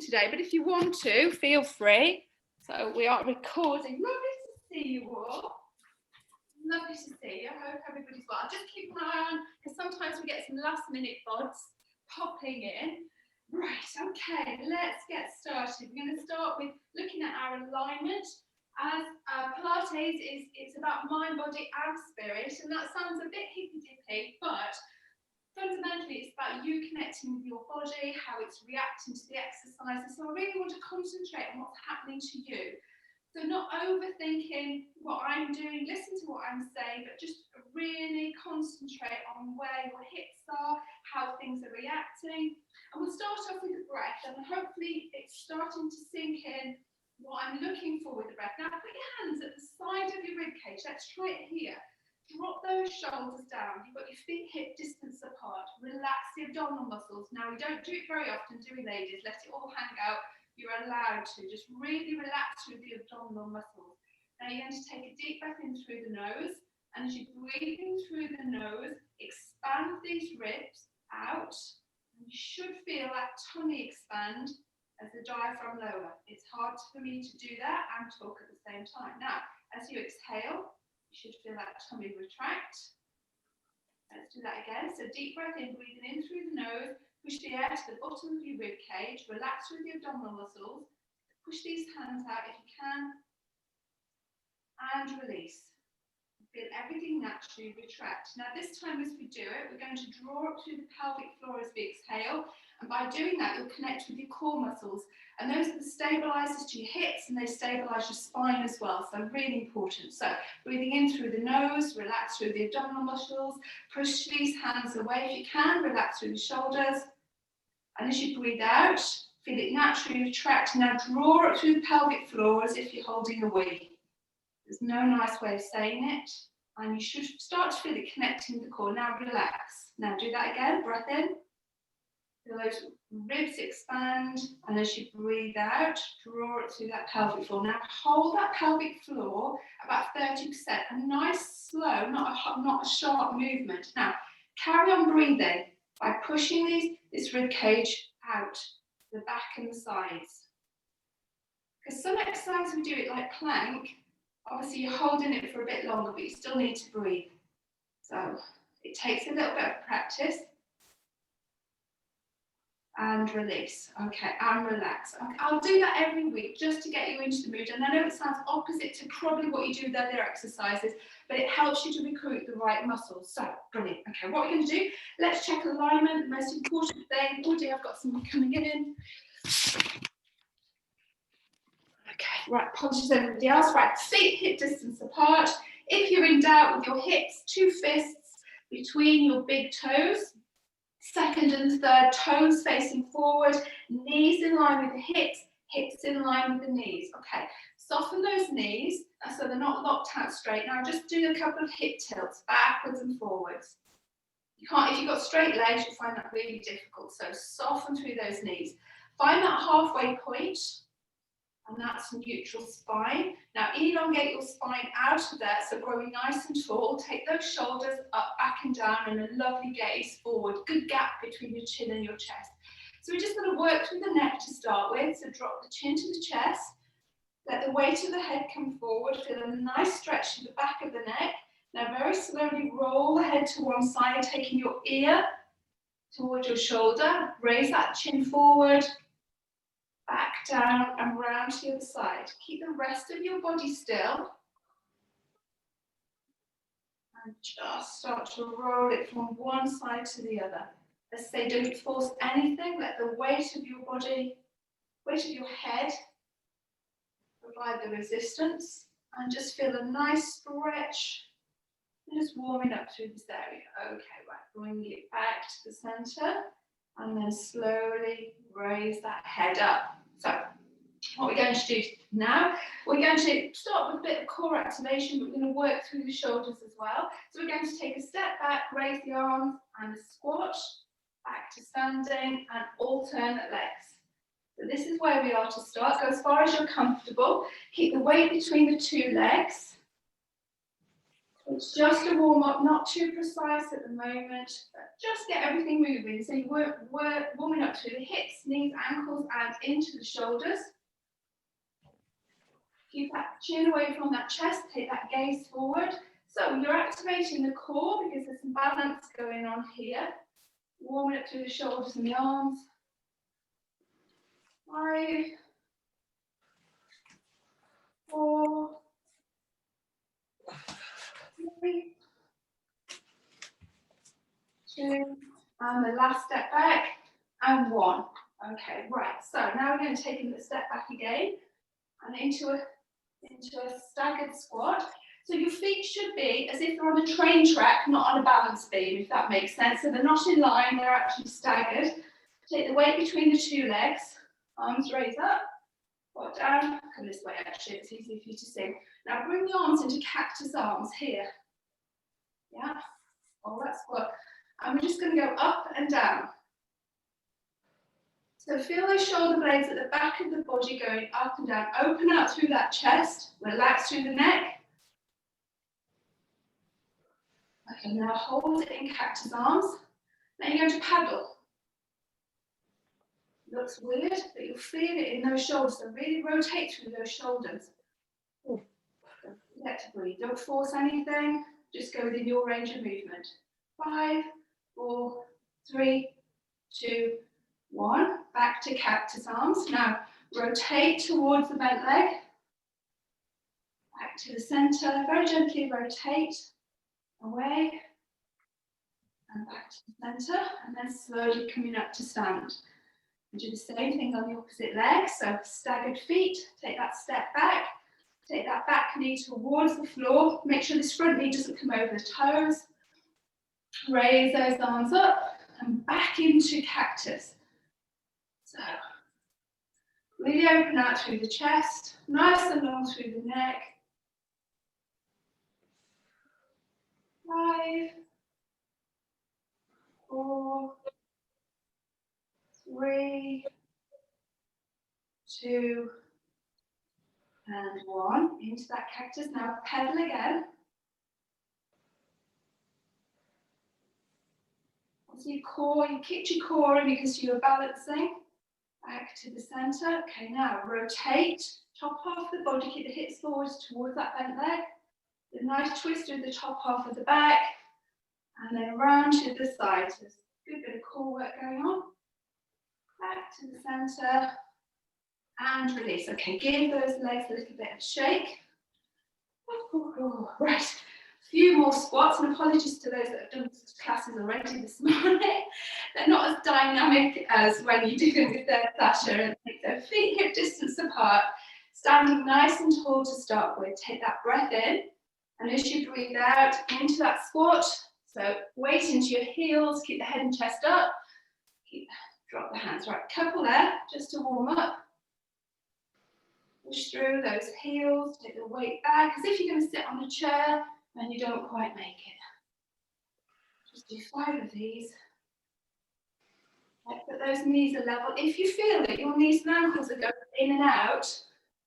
today, but if you want to, feel free. So we are recording. Lovely to see you all. Lovely to see you. I hope everybody's well. Just keep an eye on, because sometimes we get some last minute pods popping in. Right, okay, let's get started. We're going to start with looking at our alignment. As Pilates it's about mind, body and spirit, and that sounds a bit hippy-dippy, but fundamentally it's about you connecting with your body, how it's reacting to the exercises. So I really want to concentrate on what's happening to you. So not overthinking what I'm doing, listen to what I'm saying, but just really concentrate on where your hips are, how things are reacting. And we'll start off with the breath, and hopefully it's starting to sink in what I'm looking for with the breath. Now put your hands at the side of your rib cage. Let's try it here. Drop those shoulders down. You've got your feet hip distance apart. Relax the abdominal muscles. Now we don't do it very often, do we, ladies? Let it all hang out. You're allowed to. Just really relax through the abdominal muscles. Now you're going to take a deep breath in through the nose. And as you're breathing through the nose, expand these ribs out. And you should feel that tummy expand as the diaphragm lower. It's hard for me to do that and talk at the same time. Now, as you exhale, you should feel that tummy retract. Let's do that again. So deep breath in, breathing in through the nose, push the air to the bottom of your rib cage, relax through the abdominal muscles, push these hands out if you can, and release. Feel everything naturally retract. Now this time as we do it, we're going to draw up through the pelvic floor as we exhale, and by doing that you'll connect with your core muscles, and those are the stabilizers to your hips, and they stabilize your spine as well, so really important. So breathing in through the nose, relax through the abdominal muscles, push these hands away if you can, relax through the shoulders, and as you breathe out, feel it naturally retract. Now draw up through the pelvic floor as if you're holding a wee. There's no nice way of saying it, and you should start to feel it connecting with the core. Now relax. Now do that again. Breath in. Feel those ribs expand, and as you breathe out, draw it through that pelvic floor. Now hold that pelvic floor about 30%. A nice slow, not a sharp movement. Now carry on breathing by pushing this rib cage out, the back and the sides. Because some exercises we do it like plank. Obviously you're holding it for a bit longer, but you still need to breathe. So it takes a little bit of practice. And release. Okay, and relax. Okay, I'll do that every week just to get you into the mood. And I know it sounds opposite to probably what you do with other exercises, but it helps you to recruit the right muscles. So, brilliant. Okay, what we're going to do, let's check alignment, the most important thing. Oh dear, I've got someone coming in. Okay, right, apologies everybody else. Right, feet hip distance apart. If you're in doubt with your hips, 2 fists between your big toes. Second and third toes facing forward, knees in line with the hips, hips in line with the knees. Okay, soften those knees so they're not locked out straight. Now just do a couple of hip tilts, backwards and forwards. You can't, if you've got straight legs, you'll find that really difficult. So soften through those knees. Find that halfway point, and that's neutral spine. Now elongate your spine out of there, so growing nice and tall. Take those shoulders up, back and down, and a lovely gaze forward. Good gap between your chin and your chest. So we're just going to work through the neck to start with. So drop the chin to the chest. Let the weight of the head come forward. Feel a nice stretch to the back of the neck. Now very slowly roll the head to one side, taking your ear towards your shoulder. Raise that chin forward. Back down and round to the other side. Keep the rest of your body still. And just start to roll it from one side to the other. As I say, don't force anything. Let the weight of your body, weight of your head, provide the resistance. And just feel a nice stretch. And just warming up through this area. Okay, right. Bring it back to the center. And then slowly raise that head up. So, what we're going to do now, we're going to start with a bit of core activation, but we're going to work through the shoulders as well. So we're going to take a step back, raise the arms, and a squat, back to standing, and alternate legs. So this is where we are to start. Go as far as you're comfortable. Keep the weight between the 2 legs. It's just a warm-up, not too precise at the moment, but just get everything moving. So you work warming up through the hips, hips, knees, ankles, and into the shoulders. Keep that chin away from that chest, take that gaze forward. So you're activating the core because there's some balance going on here. Warming up through the shoulders and the arms. 5, 4, 3, 2, and the last step back, and 1. Okay, right, so now we're going to take a step back again, and into a staggered squat. So your feet should be as if they're on a train track, not on a balance beam, if that makes sense. So they're not in line, they're actually staggered. Take the weight between the two legs, arms raised up, foot down, come this way actually, it's easy for you to see. Now bring the arms into cactus arms here. Yeah, all that squat. And we're just going to go up and down. So feel those shoulder blades at the back of the body going up and down. Open out through that chest, relax through the neck. Okay, now hold it in cactus arms. Then you're going to paddle. Looks weird, but you'll feel it in those shoulders. So really rotate through those shoulders. Don't forget to breathe. Don't force anything. Just go within your range of movement. 5, 4, 3, 2, 1. Back to cactus arms. Now rotate towards the bent leg. Back to the center. Very gently rotate away. And back to the center. And then slowly coming up to stand. And do the same thing on the opposite leg. So staggered feet. Take that step back. Take that back knee towards the floor. Make sure this front knee doesn't come over the toes. Raise those arms up and back into cactus. So really open out through the chest, nice and long through the neck. 5, 4, 3, 2, and 1. Into that cactus. Now pedal again. So your core, you kicked your core in because you were balancing. Back to the center. Okay, now rotate, top half of the body, keep the hips forward towards that bent leg. A nice twist through the top half of the back, and then around to the side. So there's a good bit of core work going on. Back to the center, and release. Okay, give those legs a little bit of shake. Right, a few more squats, and apologies to those that have done classes already this morning. They're not as dynamic as when you do them with their Sasha, and take their feet hip distance apart, standing nice and tall to start with. Take that breath in, and as you breathe out into that squat, so weight into your heels, keep the head and chest up, drop the hands. Right, couple there, just to warm up. Push through those heels, take the weight back, as if you're going to sit on a chair and you don't quite make it. Just do 5 of these. Right, put those knees are level. If you feel that your knees and ankles are going in and out,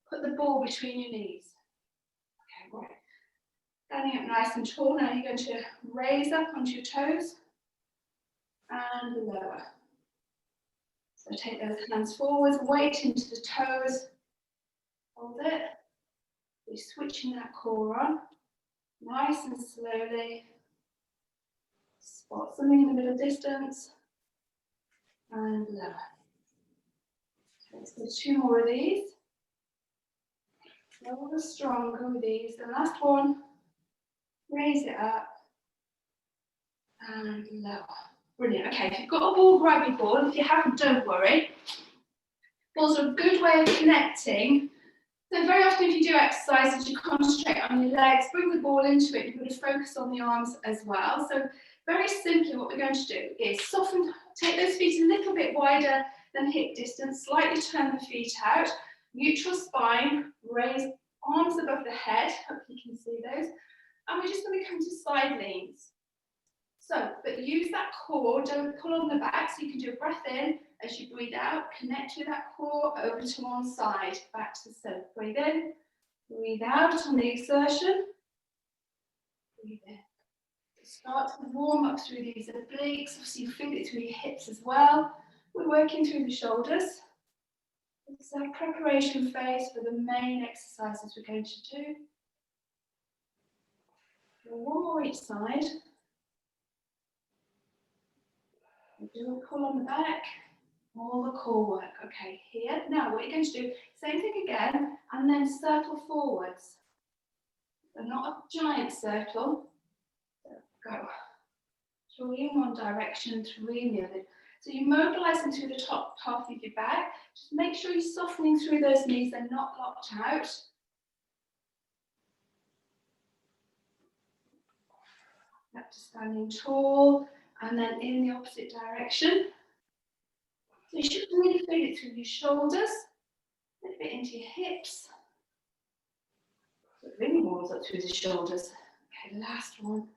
put the ball between your knees. Okay, right. Standing up nice and tall. Now you're going to raise up onto your toes and lower. So take those hands forwards, weight into the toes. Hold it. We're switching that core on. Nice and slowly. Spot something in the middle distance. And lower. Okay, so 2 more of these. A little stronger with these. The last one. Raise it up. And lower. Brilliant. Okay, if you've got a ball, grab your ball. If you haven't, don't worry. Balls are a good way of connecting. So very often if you do exercises, you concentrate on your legs, bring the ball into it, you're going to focus on the arms as well. So very simply what we're going to do is soften, take those feet a little bit wider than hip distance, slightly turn the feet out, neutral spine, raise arms above the head, hope you can see those, and we're just going to come to side leans. So, but use that core, don't pull on the back, so you can do a breath in, as you breathe out, connect with that core over to one side, back to the center. Breathe in, breathe out on the exertion. Breathe in. Start to warm up through these obliques, obviously you feel it through your hips as well. We're working through the shoulders. This is our preparation phase for the main exercises we're going to do. One more each side. We'll do a pull on the back, all the core work. Okay, here. Now what you're going to do, same thing again, and then circle forwards. So not a giant circle. Go. 3 in one direction, 3 in the other. So you're mobilising through the top half of your back. Just make sure you're softening through those knees, they're not locked out. Back to standing tall, and then in the opposite direction. So you should really feel it through your shoulders, a little bit into your hips. So it really warms up through the shoulders. Okay, last one.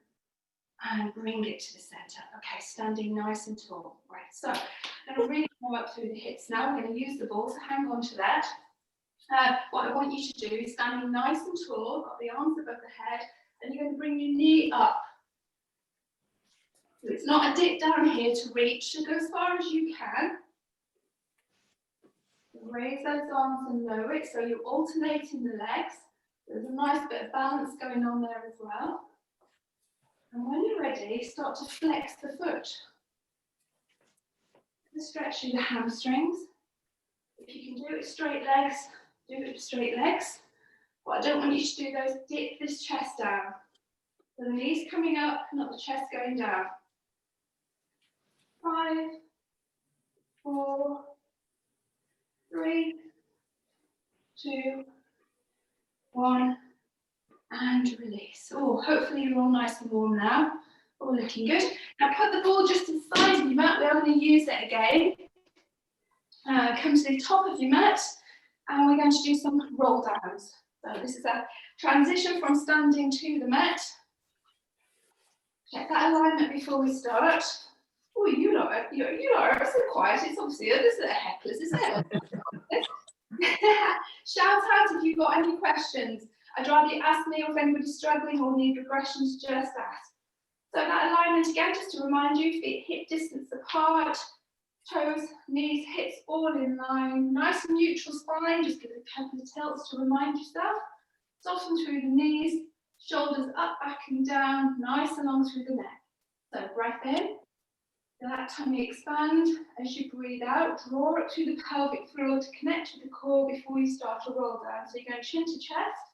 And bring it to the centre. Okay, standing nice and tall. Right, so I'm going to really warm up through the hips now. We're going to use the ball, so hang on to that. What I want you to do is standing nice and tall, got the arms above the head, and you're going to bring your knee up. So it's not a dip down here to reach, so go as far as you can. Raise those arms and lower it, so you're alternating the legs. There's a nice bit of balance going on there as well. And when you're ready, start to flex the foot. Stretch through the hamstrings. If you can do it with straight legs, do it with straight legs. What I don't want you to do though is dip this chest down. So the knees coming up, not the chest going down. 5, 4, 3, 2, 1, and release. Oh, hopefully you're all nice and warm now. All looking good. Now put the ball just to the side of your mat. We are going to use it again. Come to the top of your mat, and we're going to do some roll downs. So this is a transition from standing to the mat. Check that alignment before we start. Oh, you are so quiet. It's obviously others that are hecklers, isn't it? Shout out if you've got any questions. I'd rather you ask me, or if anybody's struggling or need regressions, just ask. So that alignment again, just to remind you, feet hip distance apart, toes, knees, hips all in line, nice and neutral spine, just give a couple of tilts to remind yourself. Soften through the knees, shoulders up, back and down, nice and long through the neck. So breath in, feel that tummy expand. As you breathe out, draw up through the pelvic floor to connect with the core before you start to roll down. So you're going chin to chest,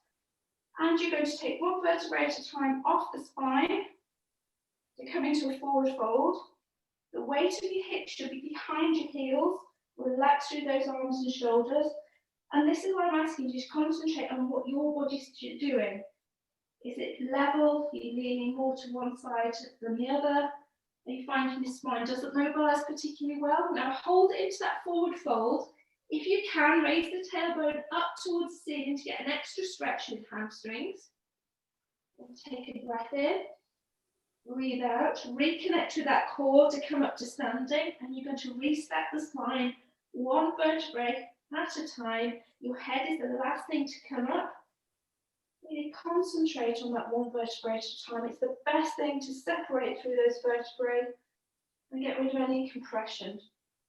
and you're going to take one vertebrae at a time off the spine to come into a forward fold. The weight of your hips should be behind your heels. Relax through those arms and shoulders. And this is what I'm asking you to concentrate on what your body's doing. Is it level? Are you leaning more to one side than the other? Are you finding your spine doesn't mobilise particularly well? Now hold it into that forward fold. If you can, raise the tailbone up towards the ceiling to get an extra stretch with hamstrings. And take a breath in. Breathe out, reconnect with that core to come up to standing, and you're going to reset the spine one vertebrae at a time. Your head is the last thing to come up. Really concentrate on that one vertebrae at a time. It's the best thing to separate through those vertebrae and get rid of any compression.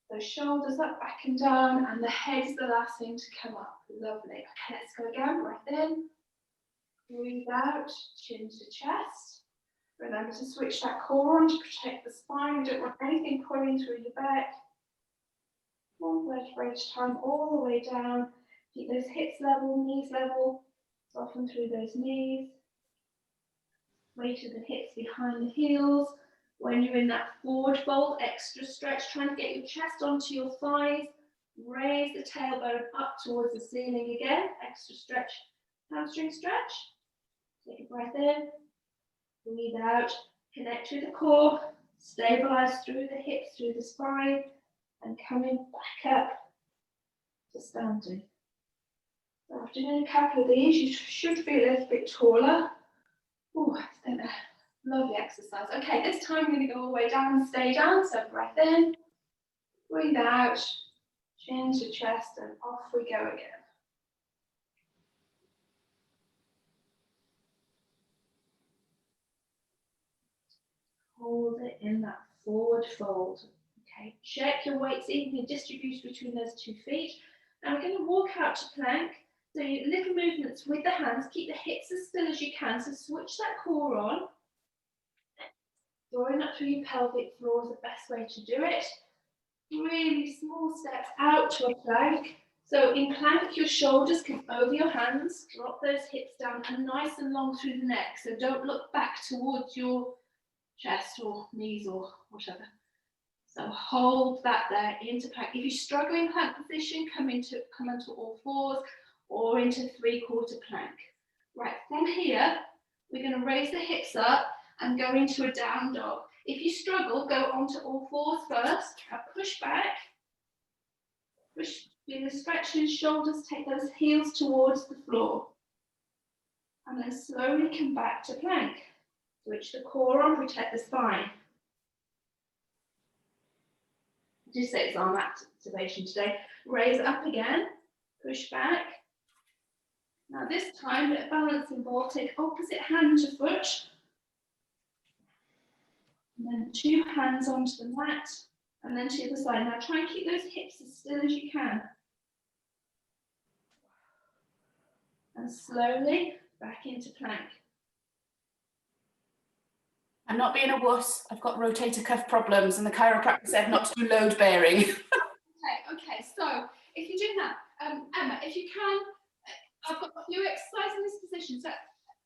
So shoulders up, back and down, and the head is the last thing to come up. Lovely. Okay, let's go again. Breath in. Breathe out, chin to chest. Remember to switch that core on to protect the spine. We don't want anything pulling through your back. One vertebrae at a time, all the way down. Keep those hips level, knees level. Soften through those knees. Weight of the hips behind the heels. When you're in that forward fold, extra stretch, trying to get your chest onto your thighs. Raise the tailbone up towards the ceiling again. Extra stretch, hamstring stretch. Take a breath in. Breathe out, connect with the core, stabilize through the hips, through the spine, and coming back up to standing. So after doing a couple of these, you should feel a little bit taller. Oh, it's been a lovely exercise. Okay, this time we're going to go all the way down and stay down. So breath in, breathe out, chin to chest, and off we go again. Hold it in that forward fold. Okay, check your weights evenly distributed between those 2 feet. Now we're going to walk out to plank. So little movements with the hands. Keep the hips as still as you can. So switch that core on. Drawing up through your pelvic floor is the best way to do it. Really small steps out to a plank. So in plank, your shoulders come over your hands. Drop those hips down and nice and long through the neck. So don't look back towards your chest or knees or whatever. So hold that there into plank. If you struggle in plank position, come into all fours or into 3/4 plank. Right, from here, we're going to raise the hips up and go into a down dog. If you struggle, go onto all fours first. Now push back. Push, do the stretch in the shoulders, take those heels towards the floor. And then slowly come back to plank. Switch the core on, protect the spine. I did say it's arm activation today. Raise up again, push back. Now this time, bit of balance involved. Take opposite hand to foot. And then 2 hands onto the mat. And then to the other side. Now try and keep those hips as still as you can. And slowly back into plank. I'm not being a wuss. I've got rotator cuff problems and the chiropractor said not to do load bearing. Okay, so if you do that, Emma, if you can, I've got a few exercises in this position. So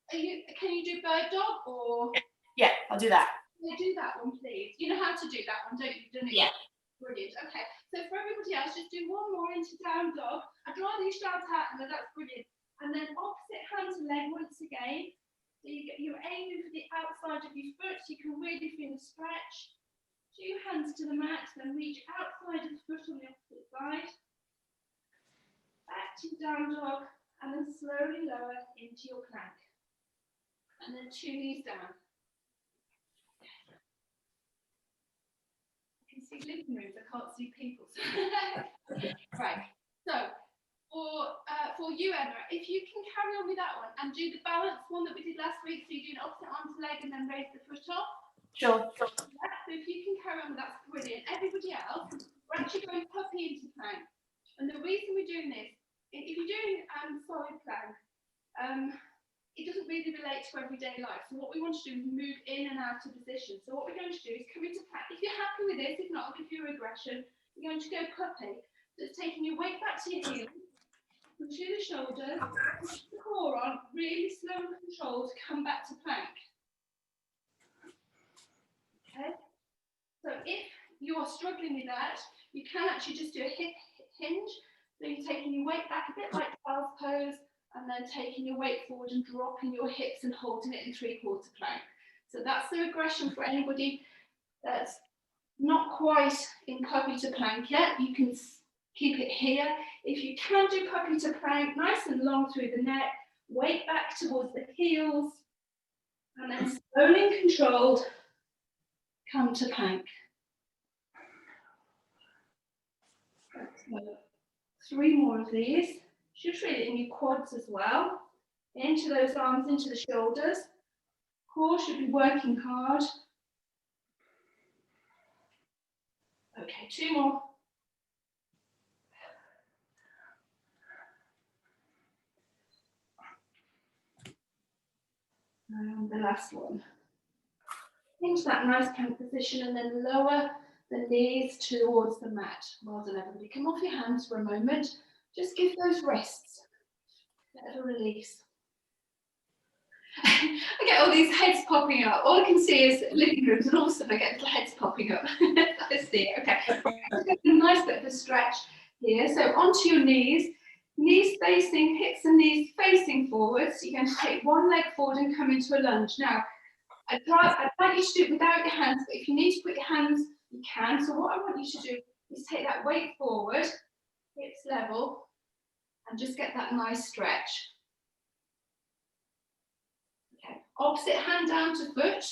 can you do bird dog or? Yeah, I'll do that. Yeah, do that one, please. You know how to do that one, don't you? Don't you? Yeah. Brilliant. Okay, so for everybody else, just do one more into down dog. I'd rather you shout out, Emma, that's brilliant. And then opposite hand to leg once again. So you're aiming for the outside of your foot, so you can really feel the stretch. 2 hands to the mat, then reach outside of the foot on the opposite side. Back to down dog, and then slowly lower into your plank. And then 2 knees down. I can see living rooms, I can't see people. Right, so for you, Emma, if you can carry on with that one and do the balance one that we did last week, so you do an opposite arm to leg and then raise the foot off. Sure. Yeah, so if you can carry on with that, that's brilliant. Everybody else, we're actually going puppy into plank. And the reason we're doing this, if you're doing solid plank, it doesn't really relate to everyday life. So what we want to do is move in and out of position. So what we're going to do is come into plank. If you're happy with this, if not, I'll give you a regression. You're going to go puppy. So it's taking your weight back to your heels, to the shoulders, push the core on, really slow and controlled, come back to plank. Okay? So if you're struggling with that, you can actually just do a hip hinge. So you're taking your weight back a bit like child's pose, and then taking your weight forward and dropping your hips and holding it in 3/4 plank. So that's the regression for anybody that's not quite in puppy to plank yet. You can keep it here. If you can do puppy to plank, nice and long through the neck, weight back towards the heels, and then slowly and controlled, come to plank. So 3 more of these. Should feel it in your quads as well. Into those arms, into the shoulders. Core should be working hard. Okay, 2 more. And the last one. Into that nice plank position and then lower the knees towards the mat. Well done, everybody. Come off your hands for a moment. Just give those wrists a bit of a release. I get all these heads popping up. All I can see is living rooms, and all of a sudden I get little heads popping up. Let's see it. Okay. A nice bit of a stretch here. So onto your knees. Knees facing, hips and knees facing forward. So you're going to take one leg forward and come into a lunge. Now, I'd like you to do it without your hands, but if you need to put your hands, you can. So what I want you to do is take that weight forward, hips level, and just get that nice stretch. Okay, opposite hand down to foot,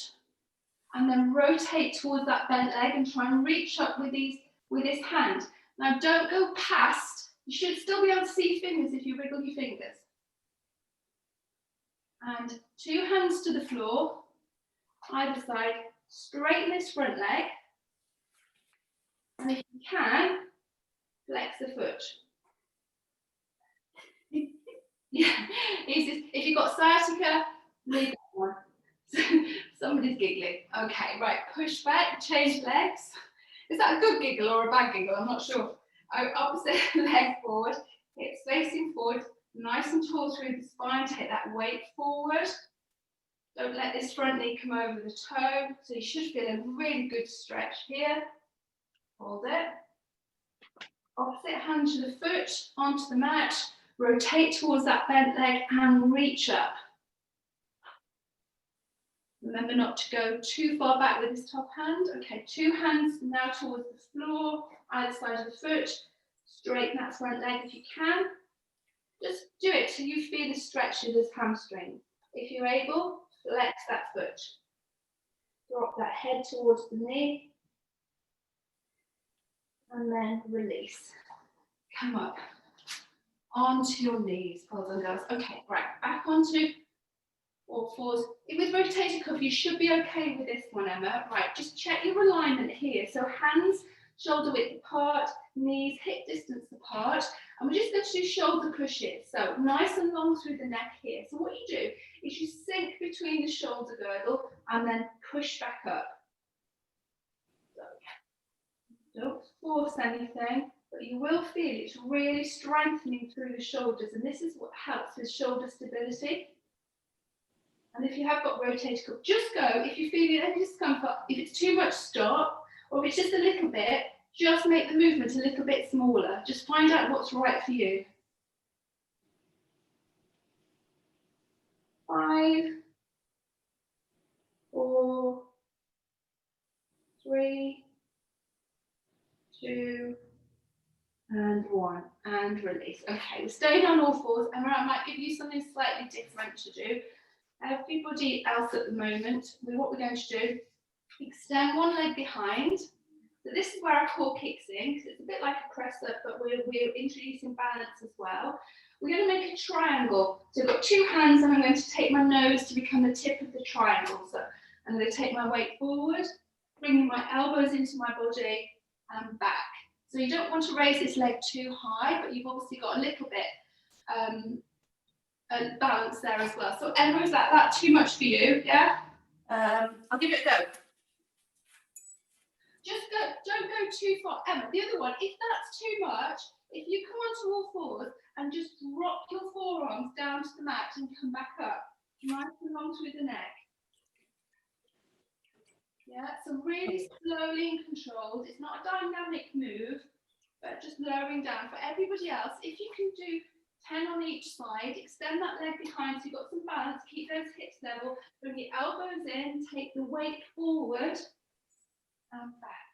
and then rotate towards that bent leg and try and reach up with this hand. Now don't go past, you should still be able to see your fingers if you wiggle your fingers. And 2 hands to the floor, either side, straighten this front leg. And if you can, flex the foot. Yeah, if you've got sciatica, leave that one. Somebody's giggling. Okay, right, push back, change legs. Is that a good giggle or a bad giggle? I'm not sure. Opposite leg forward, hips facing forward, nice and tall through the spine, take that weight forward. Don't let this front knee come over the toe. So you should feel a really good stretch here. Hold it. Opposite hand to the foot, onto the mat. Rotate towards that bent leg and reach up. Remember not to go too far back with this top hand. Okay, 2 hands now towards the floor, either side of the foot. Straighten that front leg if you can. Just do it till you feel the stretch of this hamstring. If you're able, flex that foot. Drop that head towards the knee. And then release. Come up. Onto your knees, well done, girls. Okay, right, back onto all fours. With rotator cuff, you should be okay with this one, Emma. Right, just check your alignment here. So hands shoulder width apart, knees hip distance apart. And we're just going to do shoulder pushes. So nice and long through the neck here. So what you do is you sink between the shoulder girdle and then push back up. So don't force anything, but you will feel it's really strengthening through the shoulders. And this is what helps with shoulder stability. And if you have got rotator cuff, just go. If you feel any discomfort, if it's too much, stop. Or if it's just a little bit, just make the movement a little bit smaller. Just find out what's right for you. 5, 4, 3, 2, and 1. And release. Okay, we're staying on all fours. Emma, I might give you something slightly different to do. Everybody else at the moment, what we're going to do, extend one leg behind. So this is where our core kicks in, because it's a bit like a press up, but we're introducing balance as well. We're going to make a triangle. So I've got 2 hands and I'm going to take my nose to become the tip of the triangle. So I'm going to take my weight forward, bringing my elbows into my body and back. So you don't want to raise this leg too high, but you've obviously got a little bit balance there as well. So Emma, is that too much for you? Yeah? I'll give it a go. Just go, don't go too far. Emma, the other one, if that's too much, if you come onto all fours and just drop your forearms down to the mat and come back up, nice and long through the neck. Yeah, so really slowly and controlled. It's not a dynamic move, but just lowering down. For everybody else, if you can do 10 on each side, extend that leg behind so you've got some balance, keep those hips level, bring the elbows in, take the weight forward and back.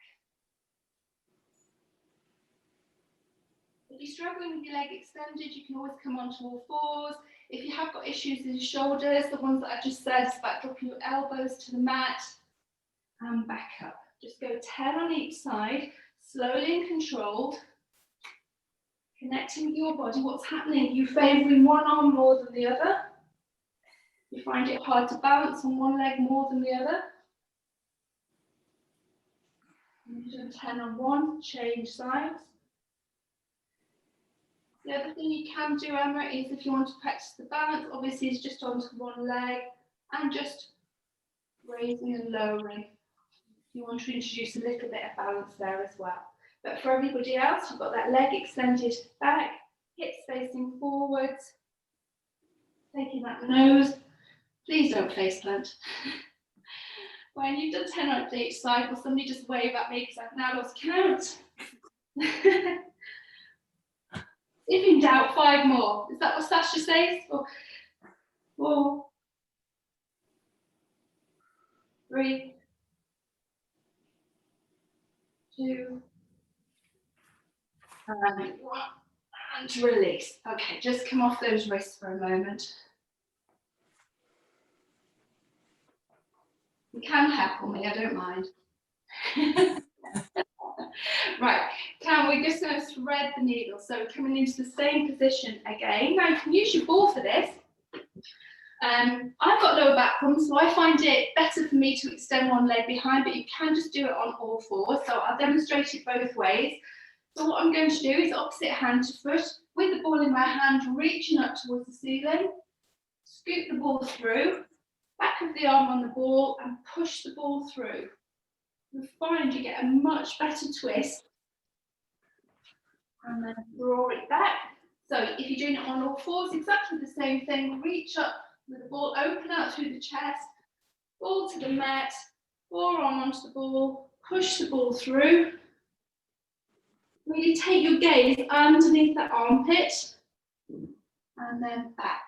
If you're struggling with your leg extended, you can always come onto all fours. If you have got issues with your shoulders, the ones that I just said, it's about dropping your elbows to the mat and back up. Just go 10 on each side, slowly and controlled. Connecting with your body, what's happening? Are you favouring one arm more than the other? You find it hard to balance on one leg more than the other? You do 10 on one, change sides. The other thing you can do, Emma, is if you want to practice the balance, obviously is just onto one leg and just raising and lowering. You want to introduce a little bit of balance there as well. But for everybody else, you've got that leg extended back, hips facing forwards, taking that nose. Please don't face plant. When you've done 10 on each side, will somebody just wave at me because I've now lost count? If in doubt, 5 more. Is that what Sasha says? 4, 3, 2, and 1. And release. Okay, just come off those wrists for a moment. You can heckle me, I don't mind. Right, we're just going to thread the needle. So we're coming into the same position again. Now you can use your ball for this. I've got lower back problems, so I find it better for me to extend one leg behind, but you can just do it on all fours. So I'll demonstrate it both ways. So what I'm going to do is opposite hand to foot, with the ball in my hand, reaching up towards the ceiling, scoop the ball through, back of the arm on the ball, and push the ball through. You'll find you get a much better twist, and then draw it back. So if you're doing it on all fours, exactly the same thing. Reach up with the ball, open out through the chest, ball to the mat, forearm onto the ball, push the ball through. Really take your gaze underneath that armpit, and then back.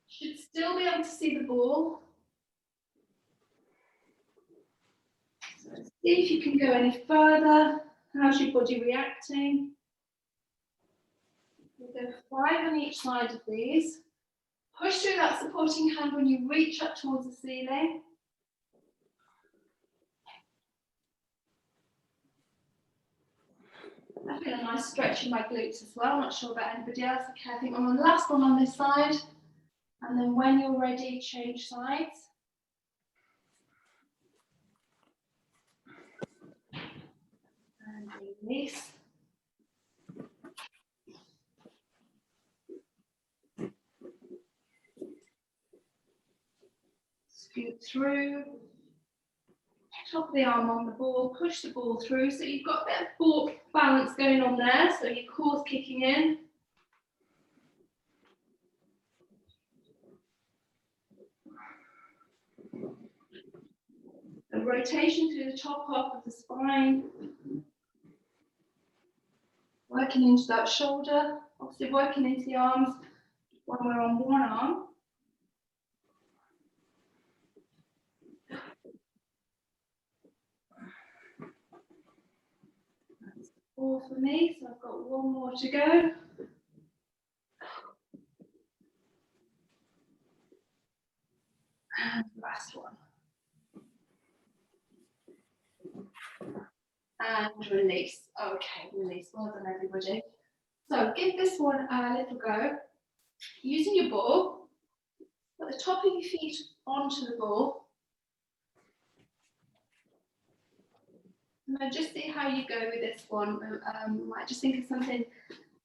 Should still be able to see the ball. So see if you can go any further. How's your body reacting? We'll go 5 on each side of these. Push through that supporting hand when you reach up towards the ceiling. I feel a nice stretch in my glutes as well. I'm not sure about anybody else. Okay, I think I'm on the last one on this side. And then when you're ready, change sides. And release. Scoot through. Top of the arm on the ball, push the ball through. So you've got a bit of ball balance going on there. So your core's kicking in. A rotation through the top half of the spine. Working into that shoulder. Obviously working into the arms when we're on one arm. That's 4 for me, so I've got 1 more to go. And the last one. And release. Okay, release. Well done, everybody. So give this one a little go. Using your ball, put the top of your feet onto the ball. And then just see how you go with this one. Might just think of something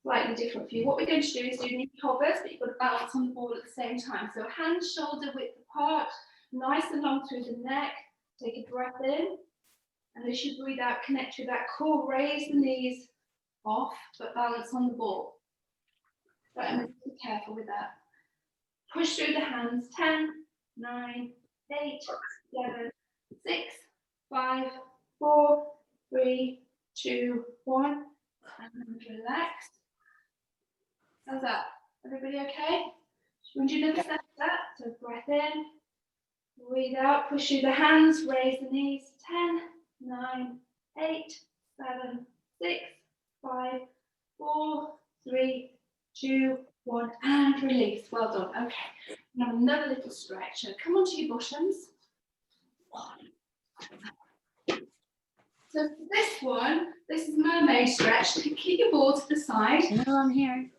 slightly different for you. What we're going to do is do knee hovers, but you've got to balance on the ball at the same time. So hands shoulder width apart, nice and long through the neck. Take a breath in. And as you breathe out, connect with that core, raise the knees off, but balance on the ball. Right, and be careful with that. Push through the hands, 10, 9, 8, 7, 6, 5, 4, 3, 2, 1, and relax. How's that? Everybody okay? When you look at that, so breath in, breathe out, push through the hands, raise the knees, 10, 9, 8, 7, 6, 5, 4, 3, 2, 1, and release. Well done. Okay. Now another little stretch. So come onto your bottoms. So for this one, this is mermaid stretch. Keep your ball to the side. No, I'm here.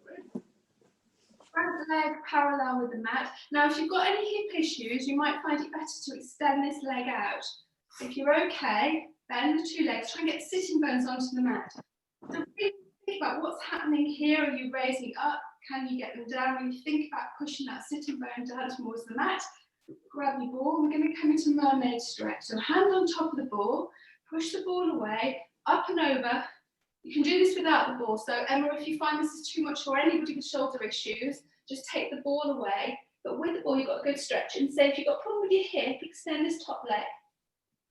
Front leg parallel with the mat. Now, if you've got any hip issues, you might find it better to extend this leg out. If you're okay, bend the 2 legs. Try and get sitting bones onto the mat. So think about what's happening here. Are you raising up? Can you get them down? When you think about pushing that sitting bone down towards the mat, grab your ball. We're going to come into mermaid stretch. So hand on top of the ball, push the ball away, up and over. You can do this without the ball. So Emma, if you find this is too much for anybody with shoulder issues, just take the ball away. But with the ball, you've got a good stretch. And say if you've got a problem with your hip, extend this top leg.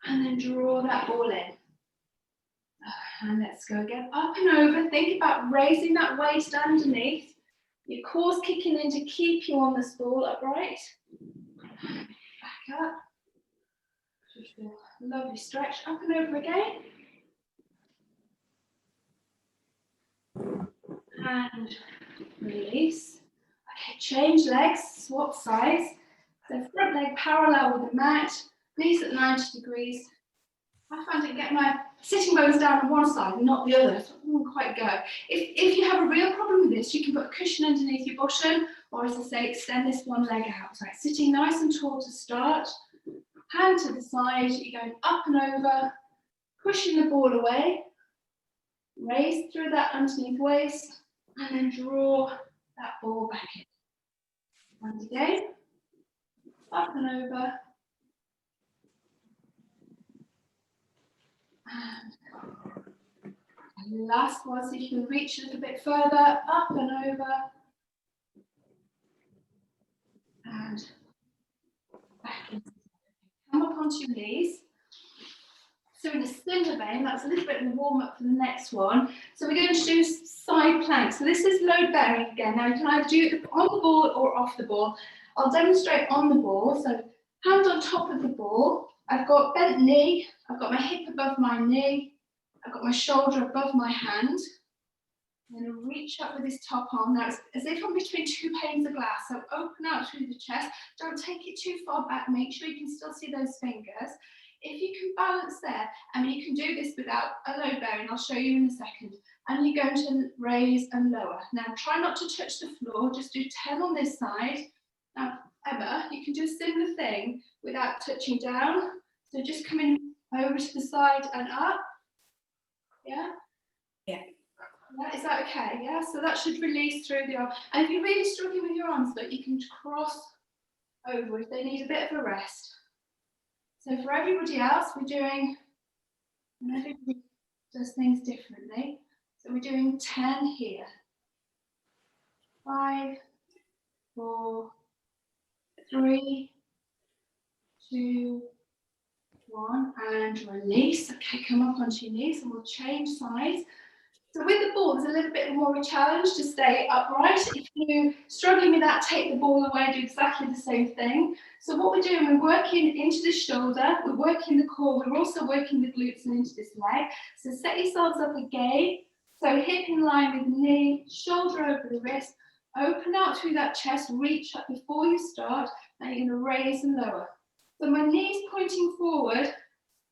And then draw that ball in. And let's go again. Up and over. Think about raising that waist underneath. Your core's kicking in to keep you on this ball upright. Back up. Lovely stretch. Up and over again. And release. Okay, change legs, swap sides. So front leg parallel with the mat, knees at 90 degrees. I find it get my sitting bones down on one side and not the other, so it doesn't quite go. If you have a real problem with this, you can put a cushion underneath your bottom, Or as I say, extend this one leg out. So sitting nice and tall to start. Hand to the side, you're going up and over, pushing the ball away. Raise through that underneath waist, and then draw that ball back in. And again, up and over. And last one, so you can reach a little bit further, up and over. And back in. Come up onto your knees. So in a similar vein, that's a little bit of a warm up for the next one. So we're going to do side plank. So this is load bearing again. Now you can either do it on the ball or off the ball. I'll demonstrate on the ball. So hand on top of the ball. I've got bent knee. I've got my hip above my knee. I've got my shoulder above my hand. I'm going to reach up with this top arm. Now it's as if I'm between two panes of glass. So open out through the chest. Don't take it too far back. Make sure you can still see those fingers. If you can balance there, and you can do this without a load bearing, I'll show you in a second. And you're going to raise and lower. Now try not to touch the floor, just do 10 on this side. Now Emma, you can do a similar thing without touching down. So just coming over to the side and up. Yeah? Yeah. Yeah, is that okay? Yeah, so that should release through the arm. And if you're really struggling with your arms, but you can cross over if they need a bit of a rest. So for everybody else, we're doing, and everybody does things differently. So we're doing 10 here. 5, 4, 3, 2, 1, and release. Okay, come up onto your knees and we'll change sides. So with the ball, there's a little bit more of a challenge to stay upright. If you're struggling with that, take the ball away, do exactly the same thing. So what we're doing, we're working into the shoulder, we're working the core, we're also working the glutes and into this leg. So set yourselves up again. So hip in line with knee, shoulder over the wrist, open out through that chest, reach up before you start. Now you're going to raise and lower. So my knees pointing forward,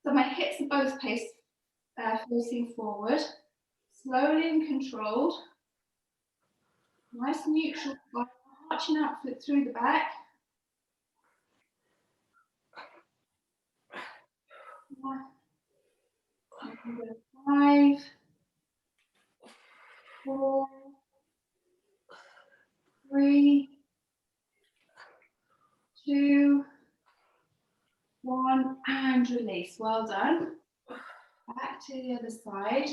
so my hips are both facing forward. Slowly and controlled. Nice neutral, arching out through the back. 5, 4, 3, 2, 1, and release. Well done. Back to the other side.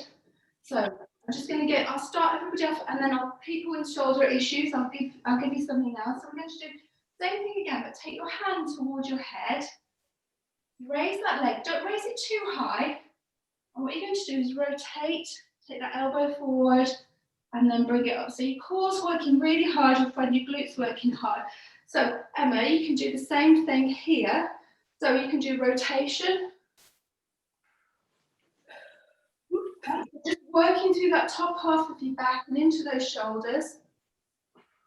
So I'm just going to I'll start everybody off, and then people with shoulder issues, I'll give you something else. So we're going to do the same thing again, but take your hand towards your head. Raise that leg. Don't raise it too high. And what you're going to do is rotate, take that elbow forward, and then bring it up. So your core's working really hard, you'll find your glutes working hard. So Emma, you can do the same thing here. So you can do rotation. Just working through that top half of your back and into those shoulders.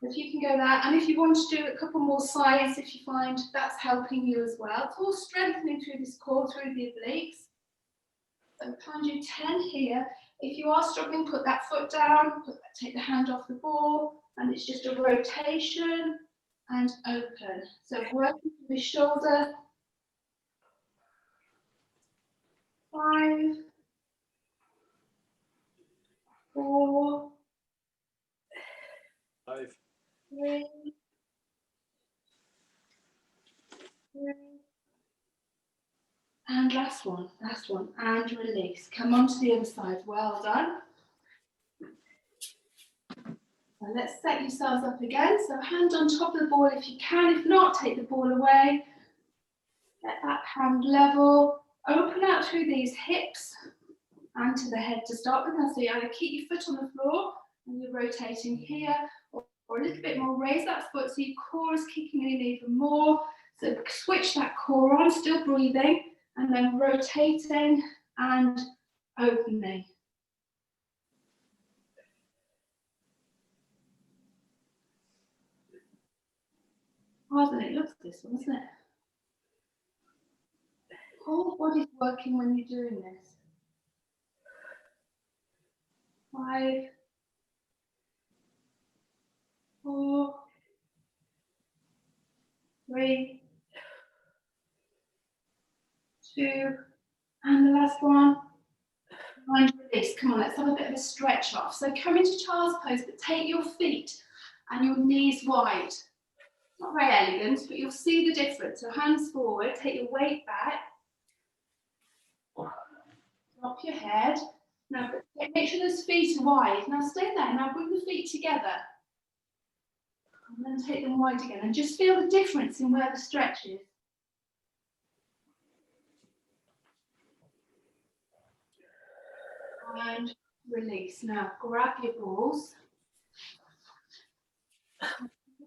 If you can go that, and if you want to do a couple more sides, if you find that's helping you as well. It's all strengthening through this core, through the obliques. So try and do 10 here. If you are struggling, put that foot down, take the hand off the ball, and it's just a rotation and open. So working through the shoulder. 5, 4, 5, 3, 2, and last one, and release. Come on to the other side, well done. So let's set yourselves up again. So hand on top of the ball if you can, if not, take the ball away. Get that hand level, open out through these hips and to the head to start with. So you either keep your foot on the floor and you're rotating here, or a little bit more, raise that foot so your core is kicking in even more. So switch that core on, still breathing, and then rotating and opening. Harder than it looks, this one, isn't it? Whole body's working when you're doing this. 5, 4, 3, 2, and the last one. And release. Come on, let's have a bit of a stretch off. So come into child's pose, but take your feet and your knees wide. It's not very elegant, but you'll see the difference. So hands forward, take your weight back. Drop your head. Now make sure those feet are wide. Now stay there. Now bring the feet together. And then take them wide again. And just feel the difference in where the stretch is. And release. Now grab your balls.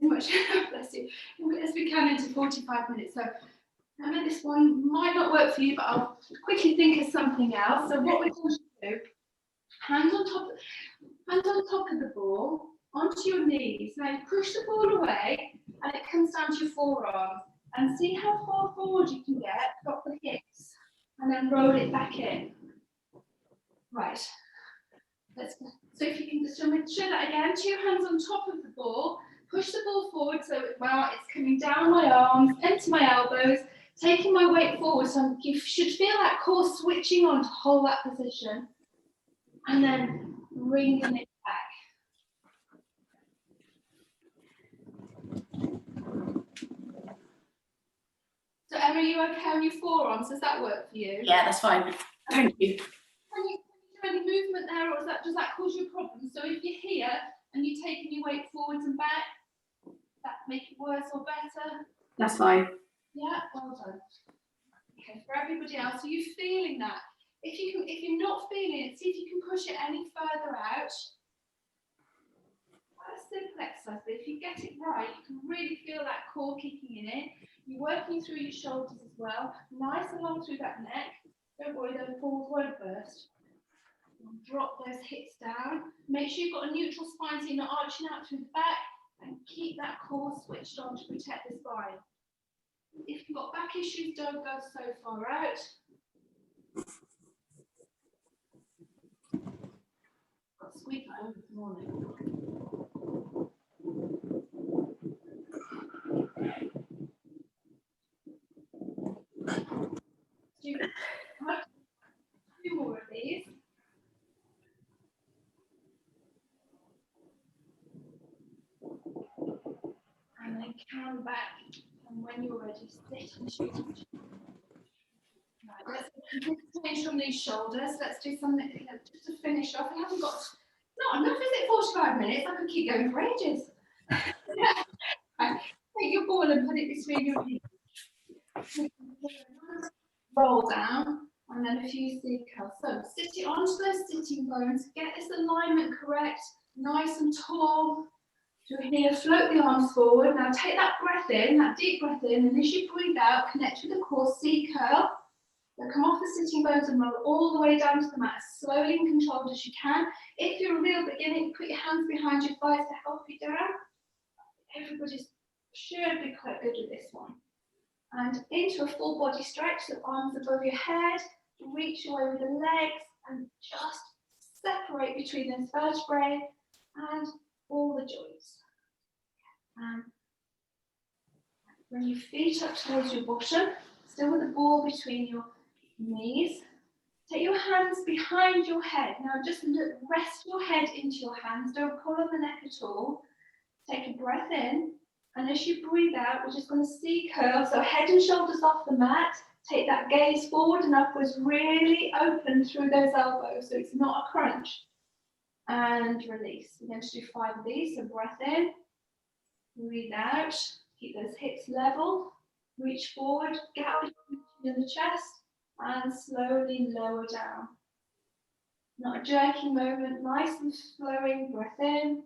Much bless you, as we can into 45 minutes. So I know this one might not work for you, but I'll quickly think of something else. So what we're going to do, hands on top of the ball, onto your knees. Now you push the ball away and it comes down to your forearms. And see how far forward you can get, drop the hips, and then roll it back in. Right. Let's go. So if you can just show that again, 2 hands on top of the ball, push the ball forward so it's coming down my arms, into my elbows, taking my weight forward. So you should feel that core switching on to hold that position. And then bringing it back. So Emma, are you okay on your forearms? Does that work for you? Yeah, that's fine. Thank you. Can you do any movement there, or does that cause you a problem? So if you're here and you're taking your weight forwards and back, that make it worse or better? That's fine. Yeah, well done. Okay, for everybody else, are you feeling that? If you're not feeling it, see if you can push it any further out. Quite a simple exercise, but if you get it right, you can really feel that core kicking in it. You're working through your shoulders as well, nice and long through that neck. Don't worry, those balls won't burst. Drop those hips down. Make sure you've got a neutral spine so you're not arching out through the back, and keep that core switched on to protect the spine. If you've got back issues, don't go so far out. Got squeak at home this morning. Do more of these. And then come back, and when you're ready, sit and shoot. Right, let's change from these shoulders. Let's do something just to finish off. We haven't got not enough, is it? 45 minutes. I could keep going for ages. Right, take your ball and put it between your knees. Roll down, and then a few seed curls. So sit it onto those sitting bones. Get this alignment correct, nice and tall. So here, float the arms forward. Now take that breath in, that deep breath in, and as you breathe out, connect with the core, C curl. Now come off the sitting bones and roll all the way down to the mat, as slowly and controlled as you can. If you're a real beginner, put your hands behind your thighs to help you down. Everybody should be quite good with this one. And into a full body stretch, so arms above your head, reach your way with the legs, and just separate between those vertebrae and all the joints. Bring your feet up towards your bottom, still with the ball between your knees. Take your hands behind your head. Now just rest your head into your hands. Don't pull on the neck at all. Take a breath in, and as you breathe out, we're just going to C curl. So head and shoulders off the mat. Take that gaze forward and upwards, really open through those elbows, so it's not a crunch. And release. We're going to do 5 of these. So breath in, breathe out, keep those hips level, reach forward, gap between the chest, and slowly lower down. Not a jerky moment, nice and flowing. Breath in,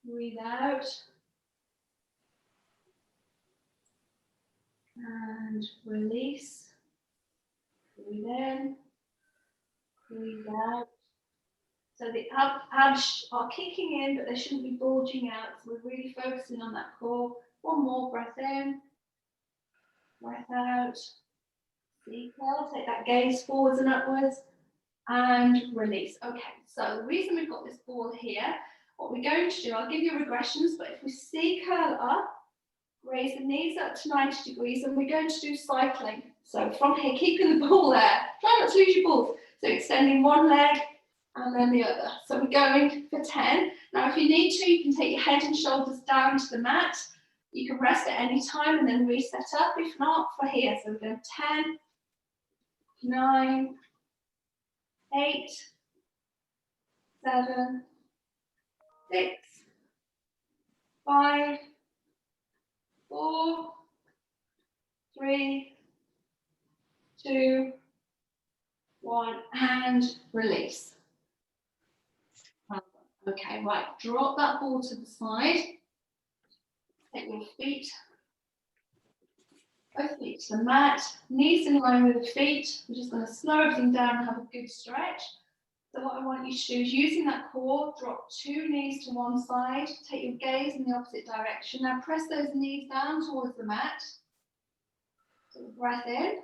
breathe out, and release. Breathe in, breathe out. So the abs are kicking in, but they shouldn't be bulging out. So we're really focusing on that core. One more, breath in, breath out. C curl, take that gaze forwards and upwards, and release. Okay, so the reason we've got this ball here, what we're going to do, I'll give you regressions, but if we C curl up, Raise the knees up to 90 degrees, and we're going to do cycling. So from here, keeping the ball there. Try not to lose your balls. So extending one leg and then the other. So we're going for 10. Now, if you need to, you can take your head and shoulders down to the mat. You can rest at any time and then reset up. If not, for here. So we're going 10, 9, 8, 7, 6, 5, 4, 3, 2, 1, and release. Okay, right, drop that ball to the side. Take your feet, both feet to the mat, knees in line with the feet. We're just going to slow everything down and have a good stretch. So what I want you to do is, using that core, drop 2 knees to one side, take your gaze in the opposite direction. Now press those knees down towards the mat. So breath in,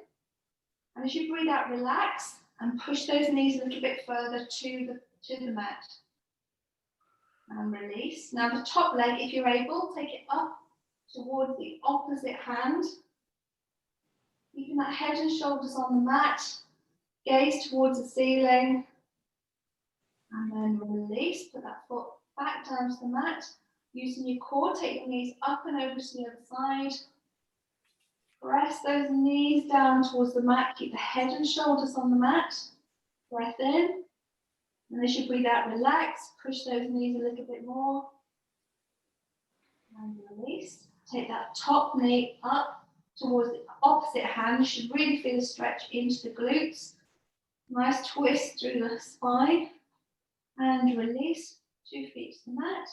and as you breathe out, relax and push those knees a little bit further to the mat. And release. Now the top leg, if you're able, take it up towards the opposite hand. Keeping that head and shoulders on the mat, gaze towards the ceiling, and then release. Put that foot back down to the mat. Using your core, take your knees up and over to the other side. Press those knees down towards the mat. Keep the head and shoulders on the mat. Breath in. And as you breathe out, relax. Push those knees a little bit more. And release. Take that top knee up towards the opposite hand. You should really feel a stretch into the glutes. Nice twist through the spine. And release. 2 feet to the mat.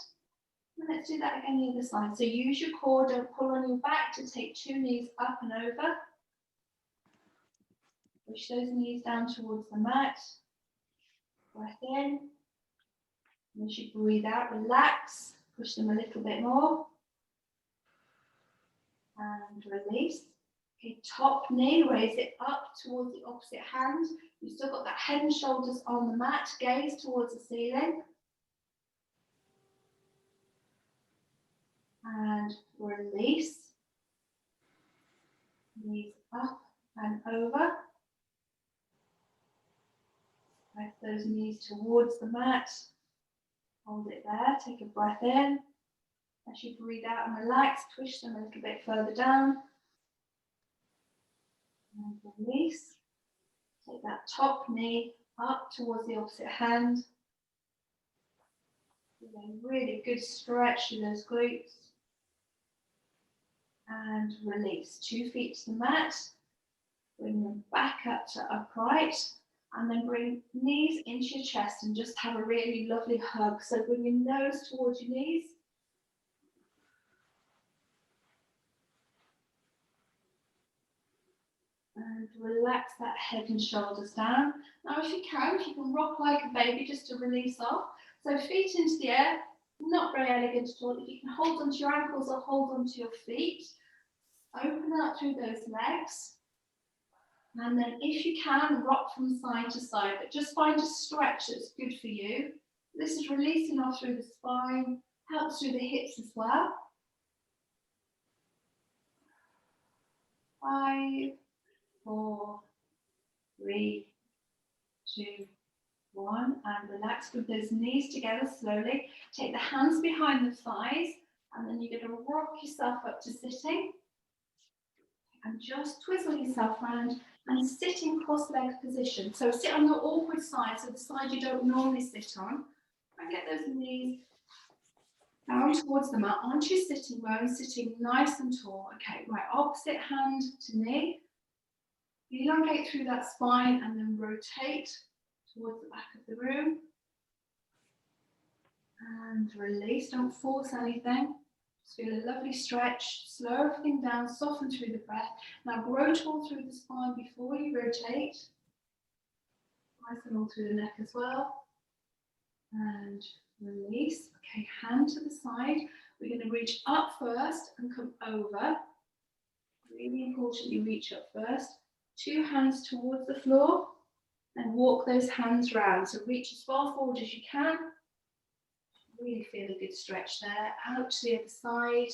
And let's do that again the other side. So use your core, don't pull on your back, to take 2 knees up and over. Push those knees down towards the mat. Breath in. And as you breathe out, relax. Push them a little bit more. And release. Okay, top knee, raise it up towards the opposite hand. You've still got that head and shoulders on the mat. Gaze towards the ceiling. And release. Knees up and over. Press those knees towards the mat. Hold it there. Take a breath in. As you breathe out and relax, push them a little bit further down. And release. Take that top knee up towards the opposite hand. A really good stretch in those glutes. And release. 2 feet to the mat. Bring them back up to upright. And then bring knees into your chest and just have a really lovely hug. So bring your nose towards your knees. And relax that head and shoulders down. Now if you can rock like a baby just to release off. So feet into the air, not very elegant at all. If you can hold onto your ankles or hold onto your feet, open up through those legs. And then if you can, rock from side to side, but just find a stretch that's good for you. This is releasing off through the spine, helps through the hips as well. 5, 4, 3, 2, 1, and relax with those knees together slowly. Take the hands behind the thighs, and then you're going to rock yourself up to sitting. And just twizzle yourself around and sit in cross-legged position. So sit on the awkward side, so the side you don't normally sit on. And get those knees down towards the mat, onto your sitting bones, sitting nice and tall. Okay, right, opposite hand to knee. Elongate through that spine and then rotate towards the back of the room. And release, don't force anything. Just feel a lovely stretch, slow everything down, soften through the breath. Now grow tall through the spine before you rotate. Nice and all through the neck as well. And release. Okay, hand to the side. We're going to reach up first and come over. Really important you reach up first. 2 hands towards the floor and walk those hands round. So reach as far forward as you can. Really feel a good stretch there. Out to the other side.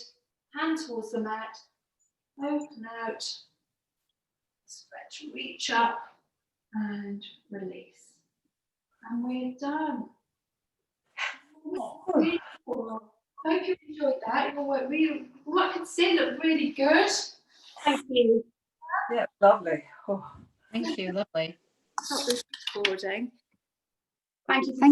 hand towards the mat, open out, stretch, reach up and release. And we're done. Beautiful. Hope you enjoyed that. Your work really, from what I can see, looked really good. Thank you. Yeah, lovely. Oh. Thank you, lovely. Stop this recording. Thank you.